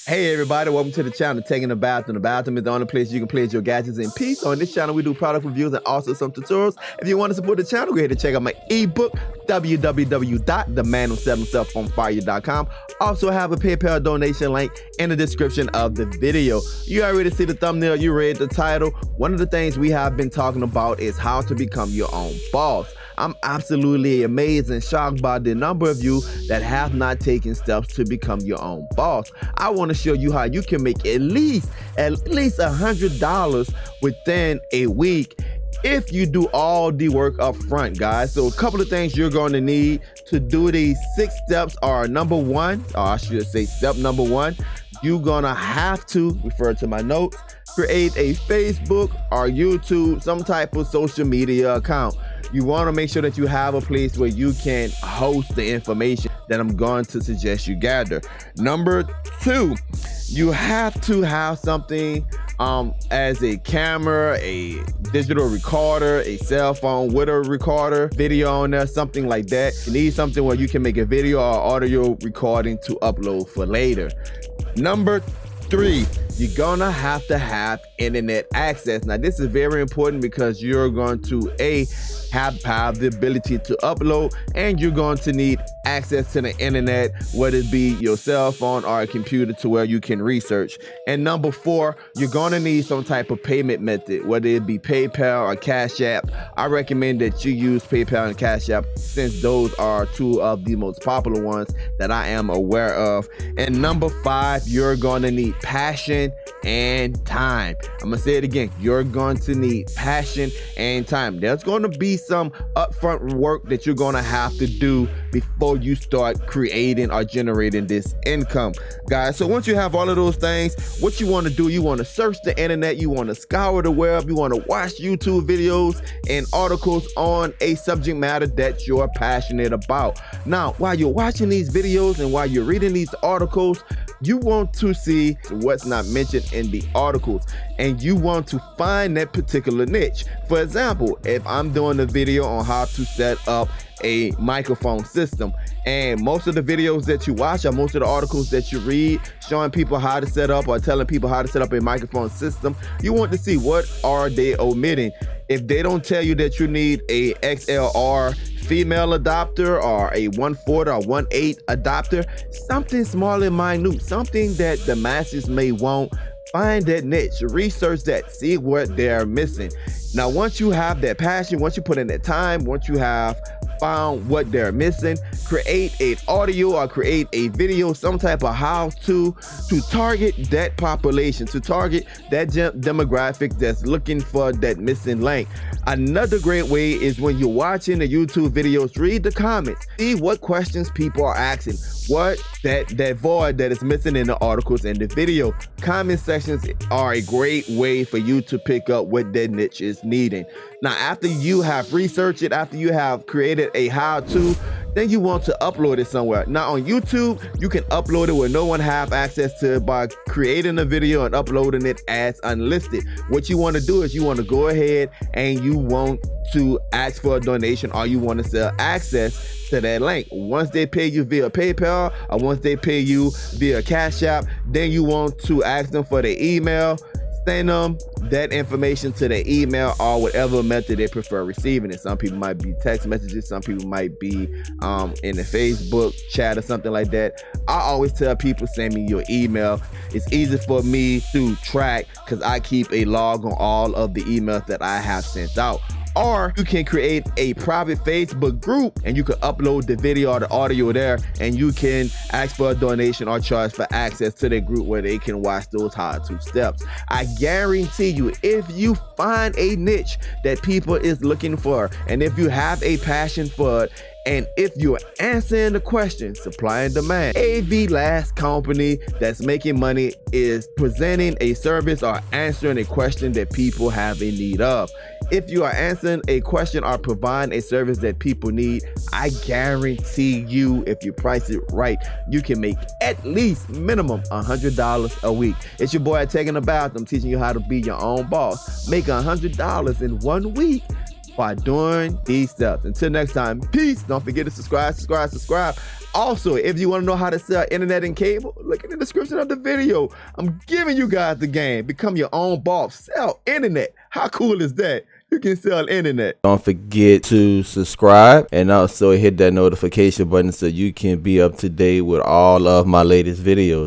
Hey everybody, welcome to the channel, Taking a Bathroom. The bathroom is the only place you can place your gadgets in peace. On this channel, we do product reviews and also some tutorials. If you want to support the channel, go ahead and check out my ebook, www.themanwhosetthethemselfonfire.com. Also have a PayPal donation link in the description of the video. You already see the thumbnail, you read the title. One of the things we have been talking about is how to become your own boss. I'm absolutely amazed and shocked by the number of you that have not taken steps to become your own boss. I want to show you how you can make at least $100 within a week if you do all the work up front, guys. So a couple of things you're going to need to do these 6 steps are number 1, or I should say step number 1, you're gonna have to refer to my notes, create a Facebook or YouTube, some type of social media account. You want to make sure that you have a place where you can host the information that I'm going to suggest you gather. Number 2, you have to have something as a camera, a digital recorder, a cell phone with a recorder, video on there, something like that. You need something where you can make a video or audio recording to upload for later. Number 3, you're gonna have to have internet access. Now this is very important because you're going to have the ability to upload, and you're going to need access to the internet, whether it be your cell phone or a computer, to where you can research. And number 4, you're gonna need some type of payment method, whether it be PayPal or Cash App. I recommend that you use PayPal and Cash App since those are 2 of the most popular ones that I am aware of. And number 5, you're gonna need passion and time. I'm gonna say it again, you're going to need passion and time. There's gonna be some upfront work that you're gonna have to do before you start creating or generating this income, guys. So once you have all of those things, what you want to do, you want to search the internet, you want to scour the web, you want to watch YouTube videos and articles on a subject matter that you're passionate about. Now, while you're watching these videos and while you're reading these articles, you want to see what's not mentioned in the articles, and you want to find that particular niche. For example, if I'm doing a video on how to set up a microphone system, and most of the videos that you watch or most of the articles that you read showing people how to set up or telling people how to set up a microphone system, you want to see what are they omitting. If they don't tell you that you need a XLR female adapter or a 1/4 or 1/8 adapter, something small and minute, something that the masses may want, find that niche, research that, see what they're missing. Now, once you have that passion, once you put in that time, once you have found what they're missing, create an audio or create a video, some type of how-to target that population, to target that demographic that's looking for that missing link. Another great way is when you're watching the YouTube videos, read the comments, see what questions people are asking, what that void that is missing in the articles and the video. Comment sections are a great way for you to pick up what that niche is needing. Now, after you have researched it, after you have created a how-to, then you want to upload it somewhere. Now on YouTube, you can upload it where no one have access to it by creating a video and uploading it as unlisted. What you want to do is you want to go ahead and you want to ask for a donation, or you want to sell access to that link. Once they pay you via PayPal or once they pay you via Cash App, then you want to ask them for their email, send them that information to their email or whatever method they prefer receiving it. Some people might be text messages, some people might be in the Facebook chat or something like that. I always tell people, send me your email. It's easy for me to track because I keep a log on all of the emails that I have sent out. Or you can create a private Facebook group and you can upload the video or the audio there, and you can ask for a donation or charge for access to the group where they can watch those how-to steps. I guarantee you, if you find a niche that people is looking for, and if you have a passion for it, and if you're answering the question, supply and demand, AV last company that's making money is presenting a service or answering a question that people have a need of. If you are answering a question or providing a service that people need, I guarantee you, if you price it right, you can make at least minimum $100 a week. It's your boy Taking a Bathroom, teaching you how to be your own boss. Make $100 in 1 week. by doing these steps. Until next time, peace. Don't forget to subscribe. Also, if you want to know how to sell internet and cable, look in the description of the video. I'm giving you guys the game. Become your own boss. Sell internet. How cool is that? You can sell internet. Don't forget to subscribe and also hit that notification button so you can be up to date with all of my latest videos.